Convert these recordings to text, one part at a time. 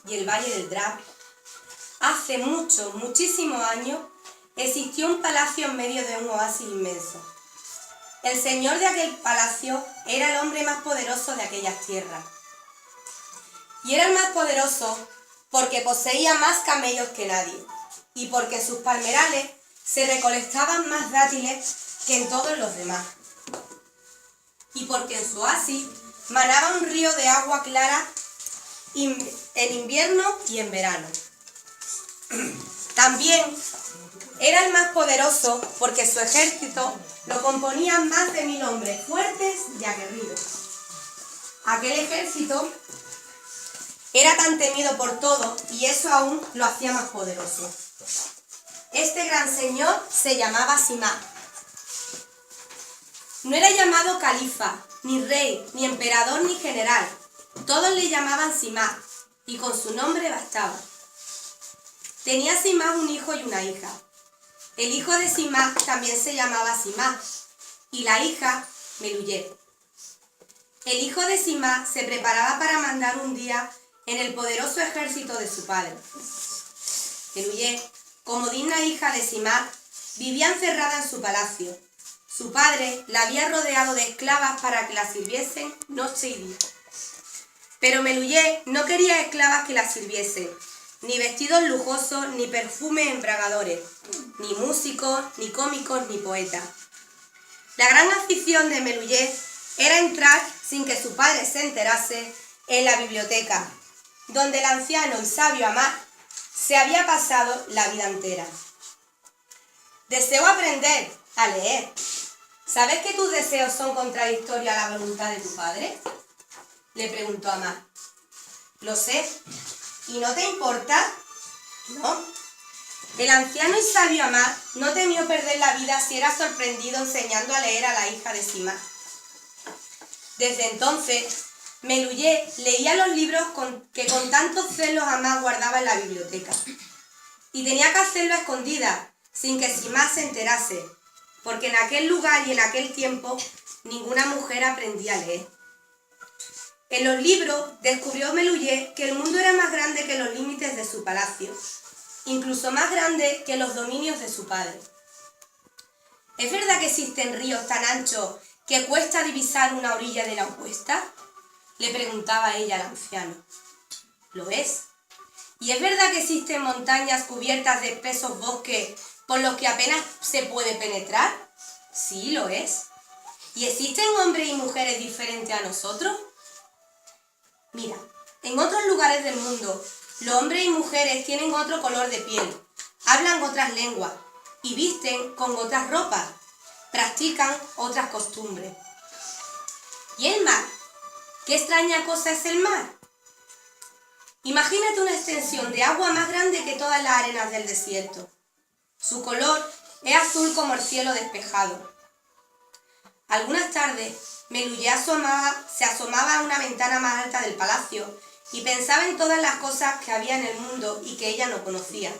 y el Valle del Drap, hace muchísimos años, existió un palacio en medio de un oasis inmenso. El señor de aquel palacio era el hombre más poderoso de aquellas tierras. Y era el más poderoso porque poseía más camellos que nadie, y porque en sus palmerales se recolectaban más dátiles que en todos los demás, y porque en su oasis manaba un río de agua clara en invierno y en verano. También era el más poderoso porque su ejército lo componían más de 1000 hombres fuertes y aguerridos. Aquel ejército era tan temido por todos y eso aún lo hacía más poderoso. Este gran señor se llamaba Simá. No era llamado califa, ni rey, ni emperador, ni general. Todos le llamaban Simá, y con su nombre bastaba. Tenía Simá un hijo y una hija. El hijo de Simá también se llamaba Simá, y la hija Meluyet. El hijo de Simá se preparaba para mandar un día en el poderoso ejército de su padre. Meluyet, como digna hija de Simá, vivía encerrada en su palacio. Su padre la había rodeado de esclavas para que la sirviesen noche y día. Pero Meluyet no quería esclavas que la sirviesen, ni vestidos lujosos, ni perfumes embragadores, ni músicos, ni cómicos, ni poetas. La gran afición de Meluyet era entrar, sin que su padre se enterase, en la biblioteca, donde el anciano y sabio Amar se había pasado la vida entera. Deseo aprender a leer. ¿Sabes que tus deseos son contradictorios a la voluntad de tu padre?, le preguntó Amar. Lo sé. ¿Y no te importa? No. El anciano y sabio Amar no temió perder la vida si era sorprendido enseñando a leer a la hija de Simá. Desde entonces, Meluyet leía los libros que con tantos celos Amar guardaba en la biblioteca. Y tenía que hacerlo a escondidas, sin que Simá se enterase, porque en aquel lugar y en aquel tiempo ninguna mujer aprendía a leer. En los libros descubrió Meluyet que el mundo era más grande que los límites de su palacio, incluso más grande que los dominios de su padre. ¿Es verdad que existen ríos tan anchos que cuesta divisar una orilla de la opuesta?, le preguntaba ella al anciano. Lo es. ¿Y es verdad que existen montañas cubiertas de espesos bosques por los que apenas se puede penetrar? Sí, lo es. ¿Y existen hombres y mujeres diferentes a nosotros? Mira, en otros lugares del mundo, los hombres y mujeres tienen otro color de piel, hablan otras lenguas y visten con otras ropas, practican otras costumbres. ¿Y el mar? ¿Qué extraña cosa es el mar? Imagínate una extensión de agua más grande que todas las arenas del desierto. Su color es azul como el cielo despejado. Algunas tardes, Meluyet se asomaba a una ventana más alta del palacio y pensaba en todas las cosas que había en el mundo y que ella no conocía.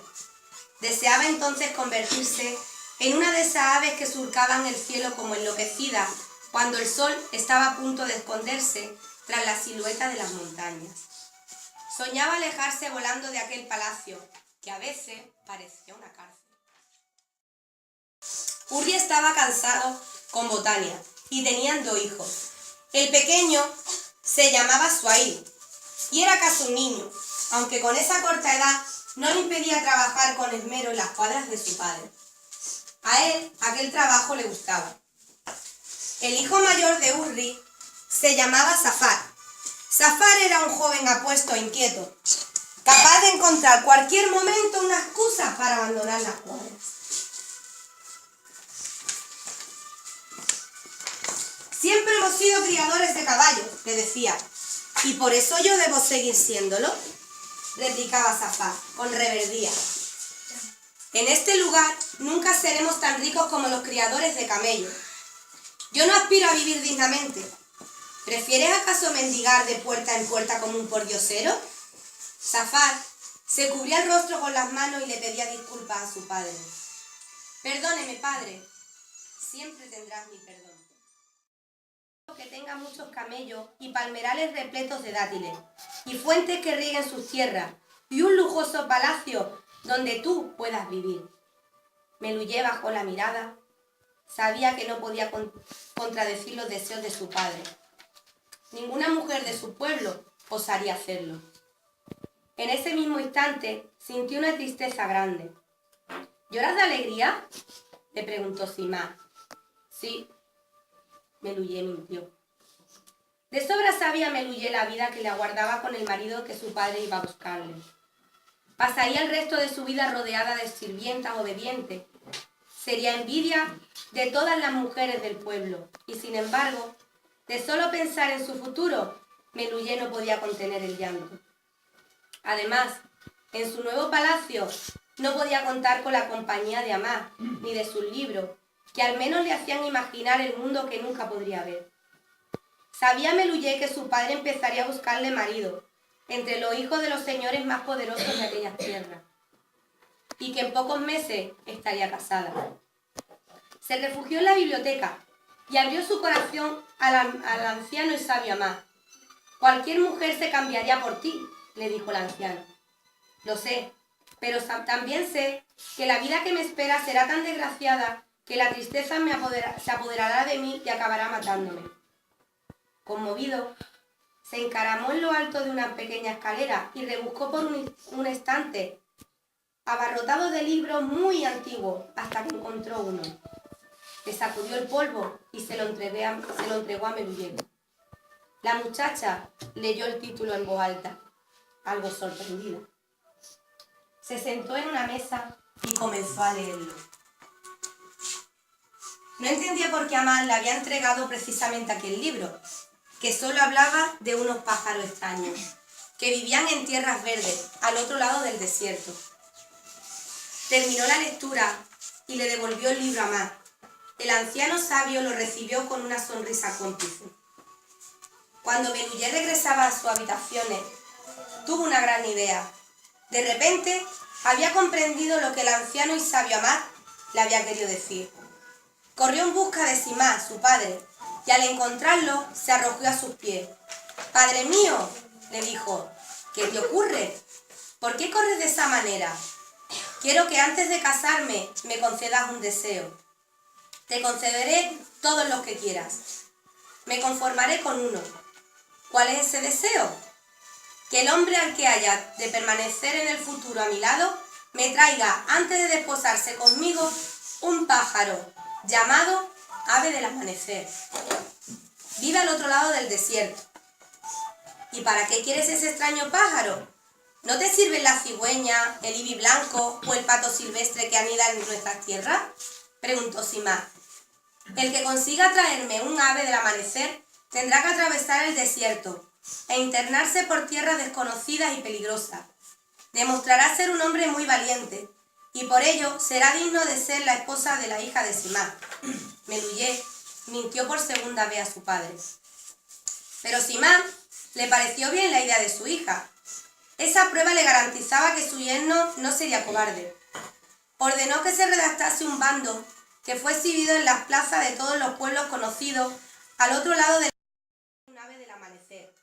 Deseaba entonces convertirse en una de esas aves que surcaban el cielo como enloquecidas cuando el sol estaba a punto de esconderse tras la silueta de las montañas. Soñaba alejarse volando de aquel palacio, que a veces parecía una cárcel. Urri estaba casado con Botania y tenían 2 hijos. El pequeño se llamaba Suail y era casi un niño, aunque con esa corta edad no le impedía trabajar con esmero en las cuadras de su padre. A él aquel trabajo le gustaba. El hijo mayor de Urri se llamaba Safar. Safar era un joven apuesto e inquieto, capaz de encontrar cualquier momento una excusa para abandonar las cuadras. Siempre hemos sido criadores de caballos, le decía, y por eso yo debo seguir siéndolo, replicaba Safar con reverdía. En este lugar nunca seremos tan ricos como los criadores de camellos. Yo no aspiro a vivir dignamente. ¿Prefieres acaso mendigar de puerta en puerta como un pordiosero? Safar se cubría el rostro con las manos y le pedía disculpas a su padre. Perdóneme, padre, siempre tendrás mi perdón. que tenga muchos camellos y palmerales repletos de dátiles, y fuentes que rieguen sus tierras, y un lujoso palacio donde tú puedas vivir. Meluyé bajó la mirada. Sabía que no podía contradecir los deseos de su padre. Ninguna mujer de su pueblo osaría hacerlo. En ese mismo instante sintió una tristeza grande. ¿Lloras de alegría?, le preguntó Simá. Sí, Meluyé mintió. De sobra sabía Meluyé la vida que le aguardaba con el marido que su padre iba a buscarle. Pasaría el resto de su vida rodeada de sirvientas obedientes. Sería envidia de todas las mujeres del pueblo, y sin embargo, de solo pensar en su futuro, Meluyé no podía contener el llanto. Además, en su nuevo palacio no podía contar con la compañía de Amá, ni de sus libros, que al menos le hacían imaginar el mundo que nunca podría ver. Sabía Meluyé que su padre empezaría a buscarle marido, entre los hijos de los señores más poderosos de aquellas tierras, y que en pocos meses estaría casada. Se refugió en la biblioteca y abrió su corazón al anciano y sabio Amá. Cualquier mujer se cambiaría por ti, le dijo el anciano. Lo sé, pero también sé que la vida que me espera será tan desgraciada que la tristeza se apoderará de mí y acabará matándome. Conmovido, se encaramó en lo alto de una pequeña escalera y rebuscó por un estante abarrotado de libros muy antiguos hasta que encontró uno. Le sacudió el polvo y se lo entregó a Meluyé. La muchacha leyó el título en voz alta, algo sorprendida. Se sentó en una mesa y comenzó a leerlo. No entendía por qué Amá le había entregado precisamente aquel libro, que solo hablaba de unos pájaros extraños, que vivían en tierras verdes, al otro lado del desierto. Terminó la lectura y le devolvió el libro a Amá. El anciano sabio lo recibió con una sonrisa cómplice. Cuando Meluyé regresaba a sus habitaciones, tuvo una gran idea. De repente, había comprendido lo que el anciano y sabio Amá le había querido decir. Corrió en busca de Simá, su padre, y al encontrarlo, se arrojó a sus pies. «Padre mío», le dijo, «¿qué te ocurre? ¿Por qué corres de esa manera? Quiero que antes de casarme me concedas un deseo. Te concederé todos los que quieras. Me conformaré con uno. ¿Cuál es ese deseo? Que el hombre al que haya de permanecer en el futuro a mi lado me traiga, antes de desposarse conmigo, un pájaro llamado ave del amanecer. Vive al otro lado del desierto». «¿Y para qué quieres ese extraño pájaro? ¿No te sirven la cigüeña, el ibis blanco o el pato silvestre que anidan en nuestras tierras?», preguntó Simá. «El que consiga traerme un ave del amanecer tendrá que atravesar el desierto e internarse por tierras desconocidas y peligrosas. Demostrará ser un hombre muy valiente y por ello será digno de ser la esposa de la hija de Simá». Meluyé mintió por segunda vez a su padre. Pero Simá le pareció bien la idea de su hija. Esa prueba le garantizaba que su yerno no sería cobarde. Ordenó que se redactase un bando que fue exhibido en las plazas de todos los pueblos conocidos al otro lado del un ave del amanecer,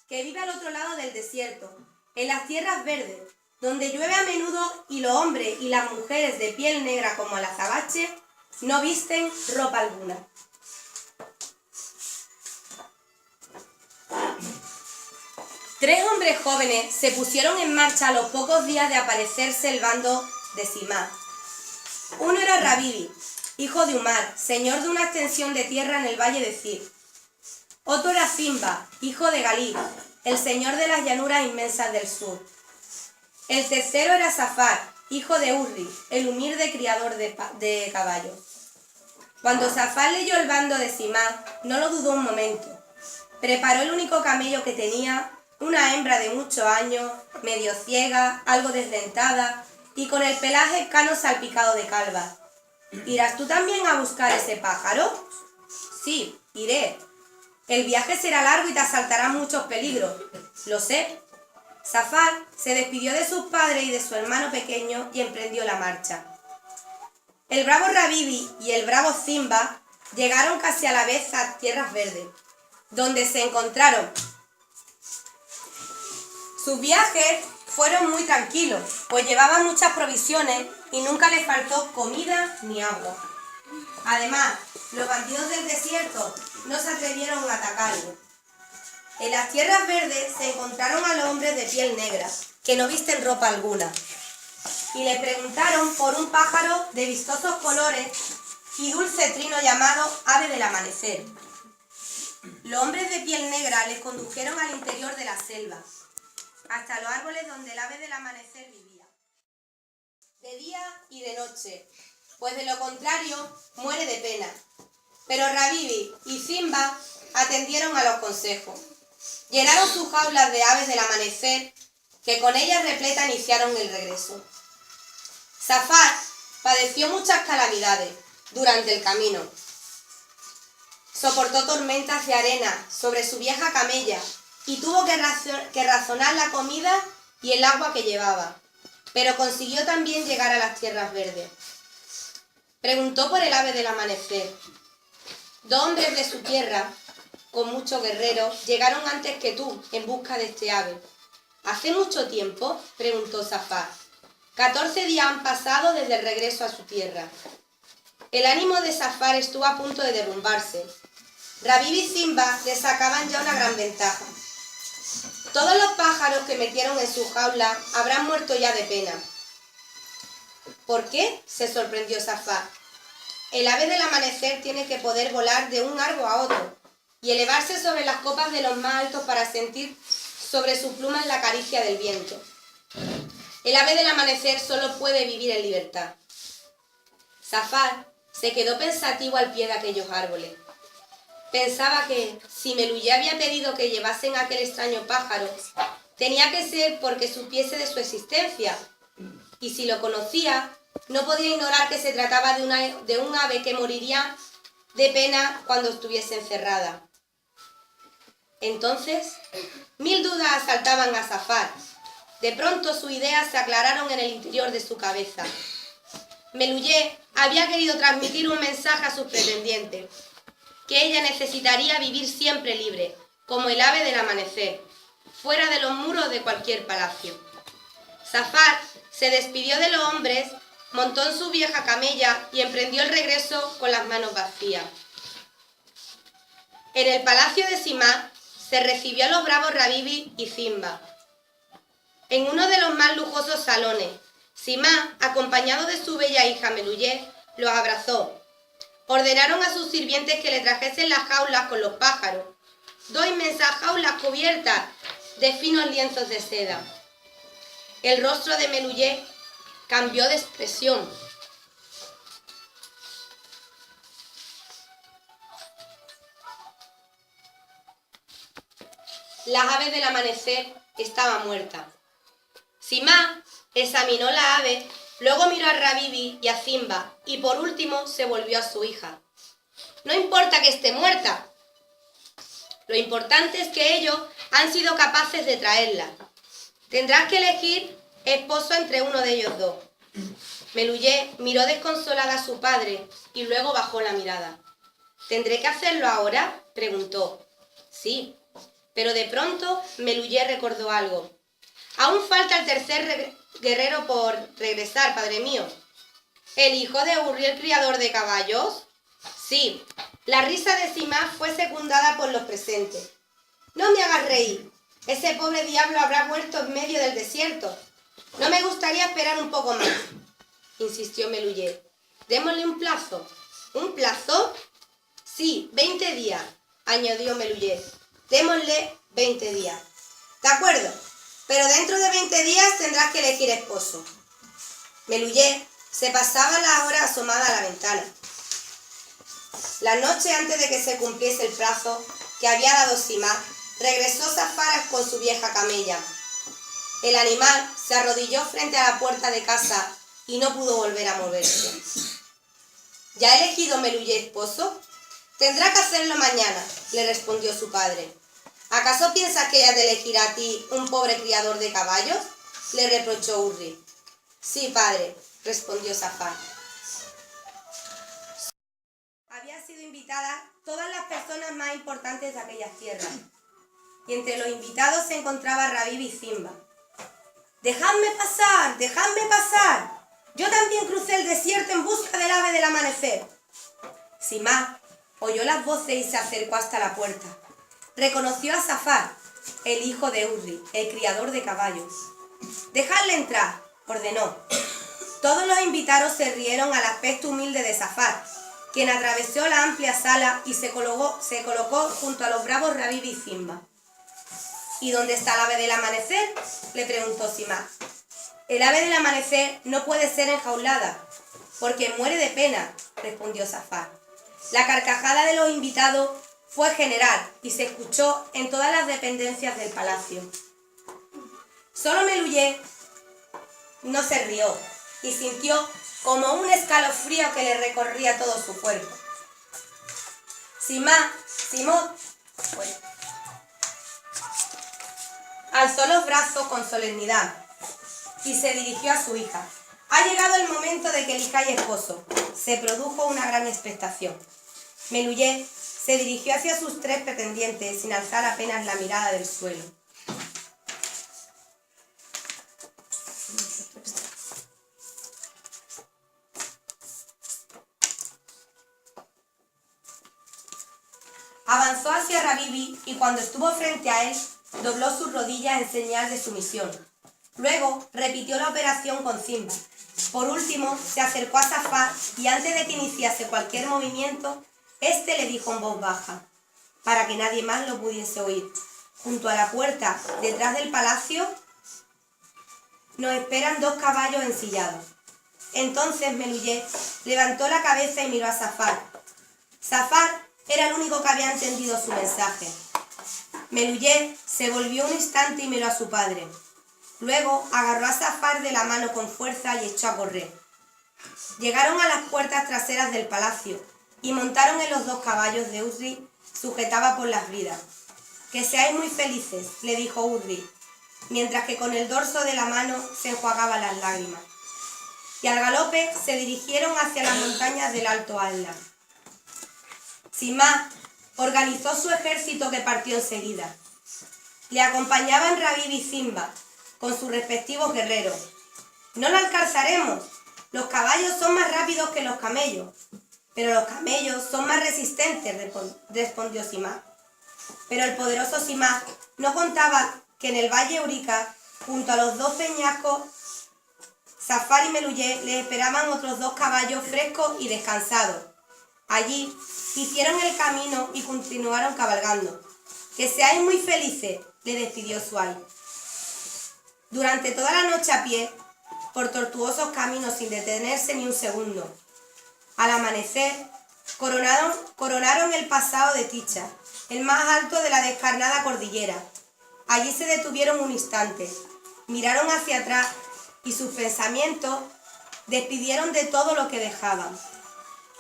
que vive al otro lado del desierto, en las tierras verdes, donde llueve a menudo y los hombres y las mujeres de piel negra como el azabache no visten ropa alguna. Tres hombres jóvenes se pusieron en marcha a los pocos días de aparecerse el bando de Simá. Uno era Rabidi, hijo de Umar, señor de una extensión de tierra en el valle de Zir. Otro era Simba, hijo de Galí, el señor de las llanuras inmensas del sur. El tercero era Safar, hijo de Urri, el humilde criador de caballos. Cuando Safar leyó el bando de Simá, no lo dudó un momento. Preparó el único camello que tenía, una hembra de muchos años, medio ciega, algo desdentada y con el pelaje cano salpicado de calva. «¿Irás tú también a buscar ese pájaro?». «Sí, iré. El viaje será largo y te asaltarán muchos peligros». «Lo sé». Safar se despidió de sus padres y de su hermano pequeño y emprendió la marcha. El bravo Rabidi y el bravo Simba llegaron casi a la vez a tierras verdes. donde se encontraron. Sus viajes fueron muy tranquilos, pues llevaban muchas provisiones y nunca les faltó comida ni agua. Además, los bandidos del desierto no se atrevieron a atacarlos. En las tierras verdes se encontraron a los hombres de piel negra, que no visten ropa alguna, y les preguntaron por un pájaro de vistosos colores y dulce trino llamado ave del amanecer. Los hombres de piel negra les condujeron al interior de la selva, hasta los árboles donde el ave del amanecer vivía, de día y de noche, pues de lo contrario muere de pena. Pero Rabibi y Simba atendieron a los consejos. Llenaron sus jaulas de aves del amanecer, que con ellas repletas iniciaron el regreso. Zafar padeció muchas calamidades durante el camino. Soportó tormentas de arena sobre su vieja camella y tuvo que razonar la comida y el agua que llevaba, pero consiguió también llegar a las tierras verdes. Preguntó por el ave del amanecer. 2 hombres de su tierra, con muchos guerreros, llegaron antes que tú en busca de este ave. ¿Hace mucho tiempo?, preguntó Zafar. 14 días han pasado desde el regreso a su tierra. El ánimo de Zafar estuvo a punto de derrumbarse. Rabibi y Simba le sacaban ya una gran ventaja. Todos los pájaros que metieron en su jaula habrán muerto ya de pena. ¿Por qué?, se sorprendió Zafar. El ave del amanecer tiene que poder volar de un árbol a otro y elevarse sobre las copas de los más altos para sentir sobre sus plumas la caricia del viento. El ave del amanecer solo puede vivir en libertad. Zafar se quedó pensativo al pie de aquellos árboles. Pensaba que, si Meluyé había pedido que llevasen aquel extraño pájaro, tenía que ser porque supiese de su existencia, y si lo conocía, no podía ignorar que se trataba de un ave que moriría de pena cuando estuviese encerrada. Entonces, 1000 dudas asaltaban a Zafar. De pronto sus ideas se aclararon en el interior de su cabeza. Meluyé había querido transmitir un mensaje a sus pretendientes, que ella necesitaría vivir siempre libre, como el ave del amanecer, fuera de los muros de cualquier palacio. Zafar se despidió de los hombres, montó en su vieja camella y emprendió el regreso con las manos vacías. En el palacio de Simá se recibió a los bravos Rabibi y Simba. En uno de los más lujosos salones, Simá, acompañado de su bella hija Meluyé, los abrazó. Ordenaron a sus sirvientes que le trajesen las jaulas con los pájaros, 2 inmensas jaulas cubiertas de finos lienzos de seda. El rostro de Meluyé cambió de expresión. Las aves del amanecer estaban muertas. Simá examinó la ave, luego miró a Rabibi y a Simba y por último se volvió a su hija. No importa que esté muerta. Lo importante es que ellos han sido capaces de traerla. Tendrás que elegir esposo entre uno de ellos 2. Meluyé miró desconsolada a su padre y luego bajó la mirada. ¿Tendré que hacerlo ahora?, preguntó. Sí, pero de pronto Meluyé recordó algo. Aún falta el tercer guerrero por regresar, padre mío. ¿El hijo de Urri, el criador de caballos? Sí. La risa de Simá fue secundada por los presentes. No me hagas reír. Ese pobre diablo habrá muerto en medio del desierto. No me gustaría esperar un poco más, insistió Meluyé. Démosle un plazo. ¿Un plazo? Sí, 20 días, añadió Meluyé. Démosle 20 días. De acuerdo, pero dentro de 20 días tendrás que elegir esposo. Meluyé se pasaba las horas asomada a la ventana. La noche antes de que se cumpliese el plazo que había dado Simá, regresó Zafar con su vieja camella. El animal se arrodilló frente a la puerta de casa y no pudo volver a moverse. ¿Ya ha elegido Meluyé esposo? Tendrá que hacerlo mañana, le respondió su padre. ¿Acaso piensas que ella te elegirá a ti, un pobre criador de caballos?, le reprochó Urri. Sí, padre, respondió Zafar. Había sido sido invitadas todas las personas más importantes de aquellas tierras. Y entre los invitados se encontraba Rabí Bizimba. ¡Dejadme pasar! ¡Dejadme pasar! Yo también crucé el desierto en busca del ave del amanecer. Simá oyó las voces y se acercó hasta la puerta. Reconoció a Safar, el hijo de Urri, el criador de caballos. «Dejadle entrar», ordenó. Todos los invitados se rieron al aspecto humilde de Safar, quien atravesó la amplia sala y se colocó junto a los bravos Rabí Bizimba. «¿Y dónde está el ave del amanecer?», le preguntó Simá. «El ave del amanecer no puede ser enjaulada, porque muere de pena», respondió Safar. La carcajada de los invitados fue general y se escuchó en todas las dependencias del palacio. Solo Meluyé no se rió y sintió como un escalofrío que le recorría todo su cuerpo. Simón alzó los brazos con solemnidad y se dirigió a su hija. «Ha llegado el momento de que elijáis esposo». Se produjo una gran expectación. Meluyé se dirigió hacia sus 3 pretendientes sin alzar apenas la mirada del suelo. Avanzó hacia Rabibi y cuando estuvo frente a él, dobló sus rodillas en señal de sumisión. Luego repitió la operación con Simba. Por último, se acercó a Safar y antes de que iniciase cualquier movimiento, éste le dijo en voz baja, para que nadie más lo pudiese oír: «Junto a la puerta, detrás del palacio, nos esperan 2 caballos ensillados». Entonces Meluyé levantó la cabeza y miró a Safar. Safar era el único que había entendido su mensaje. Meluyé se volvió un instante y miró a su padre. Luego agarró a Safar de la mano con fuerza y echó a correr. Llegaron a las puertas traseras del palacio y montaron en los 2 caballos de Urri, sujetaba por las bridas. «Que seáis muy felices», le dijo Urri, mientras que con el dorso de la mano se enjuagaba las lágrimas. Y al galope se dirigieron hacia las montañas del Alto Atlas. Simá organizó su ejército que partió enseguida. Le acompañaban Rabí Bizimba con sus respectivos guerreros. «No lo alcanzaremos. Los caballos son más rápidos que los camellos». «Pero los camellos son más resistentes», respondió Simá. Pero el poderoso Simá no contaba que en el valle Eurica, junto a los 2 peñascos, Safar y Meluyé les esperaban otros 2 caballos frescos y descansados. Allí hicieron el camino y continuaron cabalgando. «Que seáis muy felices», le despidió Suay. Durante toda la noche a pie, por tortuosos caminos sin detenerse ni un segundo. Al amanecer, coronaron el pasado de Ticha, el más alto de la descarnada cordillera. Allí se detuvieron un instante, miraron hacia atrás y sus pensamientos despidieron de todo lo que dejaban.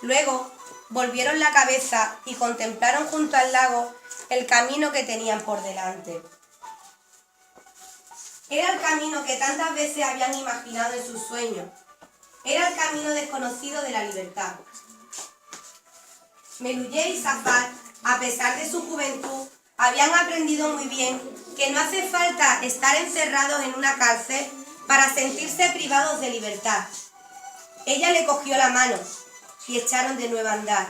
Luego volvieron la cabeza y contemplaron junto al lago el camino que tenían por delante. Era el camino que tantas veces habían imaginado en sus sueños. Era el camino desconocido de la libertad. Meluyé y Safar, a pesar de su juventud, habían aprendido muy bien que no hace falta estar encerrados en una cárcel para sentirse privados de libertad. Ella le cogió la mano y echaron de nuevo a andar.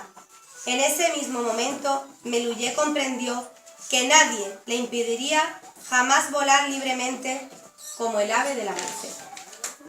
En ese mismo momento, Meluyé comprendió que nadie le impediría jamás volar libremente como el ave de la merced.